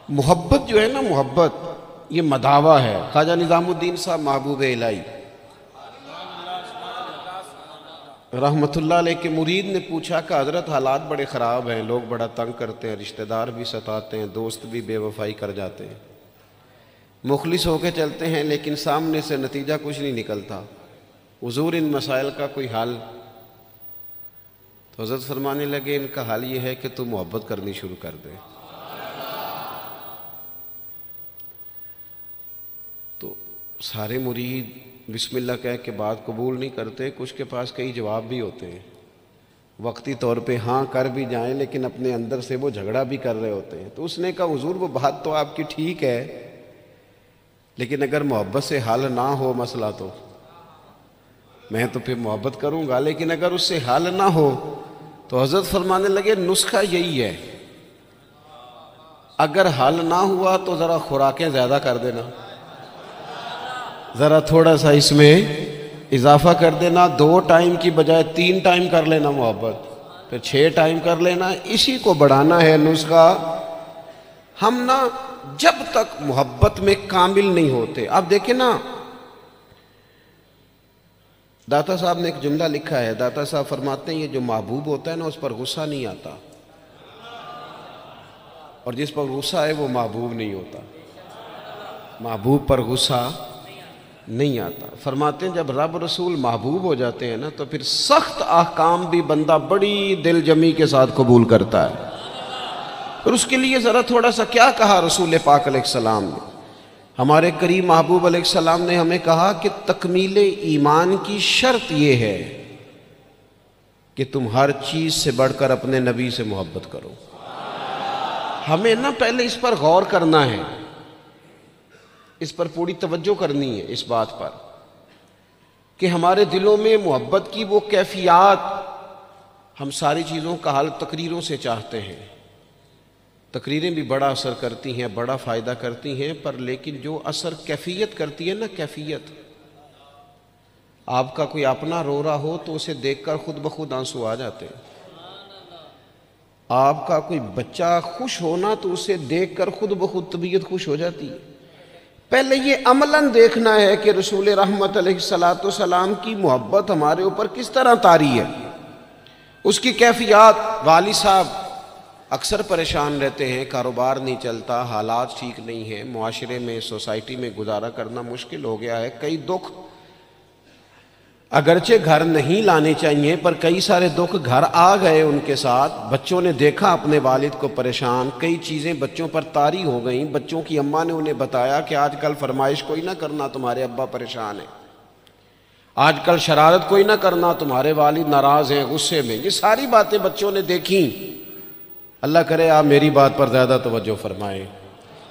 محبت جو ہے نا، محبت یہ مداوا ہے۔ خواجہ نظام الدین صاحب محبوب الہی رحمۃ اللہ علیہ کے مرید نے پوچھا کہ حضرت حالات بڑے خراب ہیں، لوگ بڑا تنگ کرتے ہیں، رشتہ دار بھی ستاتے ہیں، دوست بھی بے وفائی کر جاتے ہیں، مخلص ہو کے چلتے ہیں لیکن سامنے سے نتیجہ کچھ نہیں نکلتا، حضور ان مسائل کا کوئی حل؟ تو حضرت فرمانے لگے ان کا حل یہ ہے کہ تو محبت کرنی شروع کر دے۔ تو سارے مرید بسم اللہ کہہ کے بات قبول نہیں کرتے، کچھ کے پاس کئی جواب بھی ہوتے ہیں، وقتی طور پہ ہاں کر بھی جائیں لیکن اپنے اندر سے وہ جھگڑا بھی کر رہے ہوتے ہیں۔ تو اس نے کہا حضور وہ بات تو آپ کی ٹھیک ہے، لیکن اگر محبت سے حل نہ ہو مسئلہ تو میں تو پھر محبت کروں گا، لیکن اگر اس سے حل نہ ہو تو حضرت فرمانے لگے نسخہ یہی ہے، اگر حل نہ ہوا تو ذرا خوراکیں زیادہ کر دینا، ذرا تھوڑا سا اس میں اضافہ کر دینا، 2 ٹائم کی بجائے 3 ٹائم کر لینا محبت، پھر 6 ٹائم کر لینا، اسی کو بڑھانا ہے نسخہ۔ ہم نا جب تک محبت میں کامل نہیں ہوتے، آپ دیکھیں نا، داتا صاحب نے ایک جملہ لکھا ہے، داتا صاحب فرماتے ہیں یہ جو محبوب ہوتا ہے نا اس پر غصہ نہیں آتا، اور جس پر غصہ ہے وہ محبوب نہیں ہوتا، محبوب پر غصہ نہیں آتا۔ فرماتے ہیں جب رب رسول محبوب ہو جاتے ہیں نا تو پھر سخت احکام بھی بندہ بڑی دل جمی کے ساتھ قبول کرتا ہے۔ پھر اس کے لیے ذرا تھوڑا سا کیا کہا رسول پاک علیہ السلام نے، ہمارے کریم محبوب علیہ السلام نے ہمیں کہا کہ تکمیل ایمان کی شرط یہ ہے کہ تم ہر چیز سے بڑھ کر اپنے نبی سے محبت کرو۔ ہمیں نا پہلے اس پر غور کرنا ہے، اس پر پوری توجہ کرنی ہے، اس بات پر کہ ہمارے دلوں میں محبت کی وہ کیفیات، ہم ساری چیزوں کا حل تقریروں سے چاہتے ہیں، تقریریں بھی بڑا اثر کرتی ہیں، بڑا فائدہ کرتی ہیں، پر لیکن جو اثر کیفیت کرتی ہے نا، کیفیت، آپ کا کوئی اپنا رو رہا ہو تو اسے دیکھ کر خود بخود آنسو آ جاتے ہیں، آپ کا کوئی بچہ خوش ہونا تو اسے دیکھ کر خود بخود طبیعت خوش ہو جاتی ہے۔ پہلے یہ عملاً دیکھنا ہے کہ رسول رحمت علیہ السلام کی محبت ہمارے اوپر کس طرح طاری ہے، اس کی کیفیات۔ والد صاحب اکثر پریشان رہتے ہیں، کاروبار نہیں چلتا، حالات ٹھیک نہیں ہیں، معاشرے میں سوسائٹی میں گزارا کرنا مشکل ہو گیا ہے، کئی دکھ اگرچہ گھر نہیں لانے چاہیے پر کئی سارے دکھ گھر آ گئے ان کے ساتھ، بچوں نے دیکھا اپنے والد کو پریشان، کئی چیزیں بچوں پر طاری ہو گئیں، بچوں کی اماں نے انہیں بتایا کہ آج کل فرمائش کوئی نہ کرنا تمہارے ابا پریشان ہیں، آج کل شرارت کوئی نہ کرنا تمہارے والد ناراض ہیں، غصے میں، یہ ساری باتیں بچوں نے دیکھیں۔ اللہ کرے آپ میری بات پر زیادہ توجہ فرمائیں۔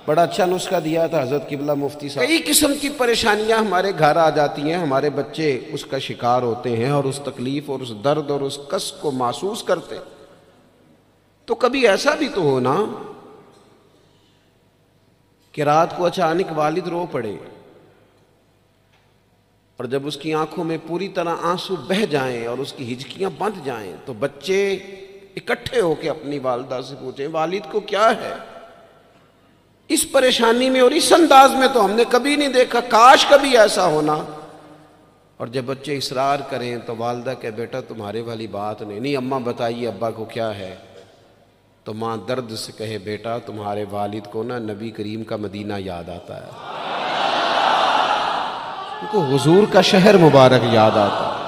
بڑا اچھا نسخہ دیا تھا حضرت قبلہ مفتی صاحب۔ کئی قسم کی پریشانیاں ہمارے گھر آ جاتی ہیں، ہمارے بچے اس کا شکار ہوتے ہیں اور اس تکلیف اور اس درد اور اس کس کو محسوس کرتے، تو کبھی ایسا بھی تو ہونا کہ رات کو اچانک والد رو پڑے اور جب اس کی آنکھوں میں پوری طرح آنسو بہہ جائیں اور اس کی ہچکیاں بندھ جائیں تو بچے اکٹھے ہو کے اپنی والدہ سے پوچھیں والد کو کیا ہے؟ اس پریشانی میں اور اس انداز میں تو ہم نے کبھی نہیں دیکھا، کاش کبھی ایسا ہونا۔ اور جب بچے اصرار کریں تو والدہ کہ بیٹا تمہارے والی بات نہیں، اماں بتائیے ابا کو کیا ہے، تو ماں درد سے کہے بیٹا تمہارے والد کو نا نبی کریم کا مدینہ یاد آتا ہے، ان کو حضور کا شہر مبارک یاد آتا ہے۔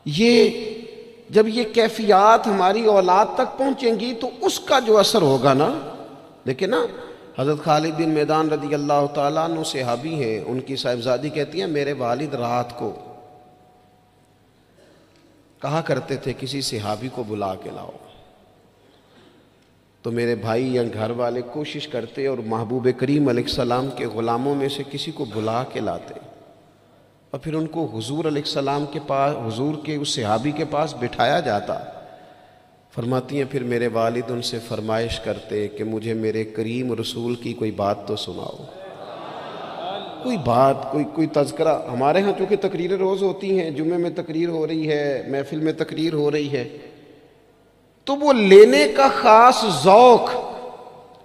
یہ جب یہ کیفیات ہماری اولاد تک پہنچیں گی تو اس کا جو اثر ہوگا نا، دیکھیں نا حضرت خالد بن میدان رضی اللہ تعالیٰ عنہ صحابی ہیں، ان کی صاحبزادی کہتی ہیں میرے والد رات کو کہا کرتے تھے کسی صحابی کو بلا کے لاؤ، تو میرے بھائی یا گھر والے کوشش کرتے اور محبوب کریم علیہ السلام کے غلاموں میں سے کسی کو بلا کے لاتے اور پھر ان کو حضور علیہ السلام کے پاس، حضور کے اس صحابی کے پاس بٹھایا جاتا۔ فرماتی ہیں پھر میرے والد ان سے فرمائش کرتے کہ مجھے میرے کریم رسول کی کوئی بات تو سناؤ، کوئی بات، کوئی تذکرہ۔ ہمارے ہاں چونکہ تقریریں روز ہوتی ہیں، جمعے میں تقریر ہو رہی ہے، محفل میں تقریر ہو رہی ہے، تو وہ لینے کا خاص ذوق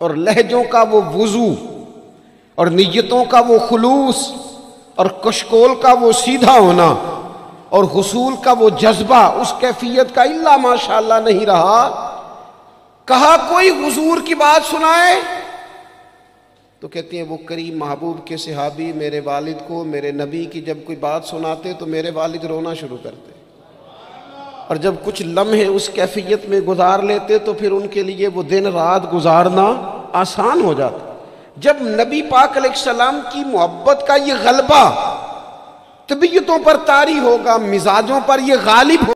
اور لہجوں کا وہ وضو اور نیتوں کا وہ خلوص اور کشکول کا وہ سیدھا ہونا اور حصول کا وہ جذبہ اس کیفیت کا الا ماشاءاللہ نہیں رہا. کہا کوئی حضور کی بات سنائے تو کہتی ہیں وہ کریم محبوب کے صحابی میرے والد کو میرے نبی کی جب کوئی بات سناتے تو میرے والد رونا شروع کرتے، اور جب کچھ لمحے اس کیفیت میں گزار لیتے تو پھر ان کے لیے وہ دن رات گزارنا آسان ہو جاتا. جب نبی پاک علیہ السلام کی محبت کا یہ غلبہ طبیعتوں پر طاری ہوگا، مزاجوں پر یہ غالب ہوگا،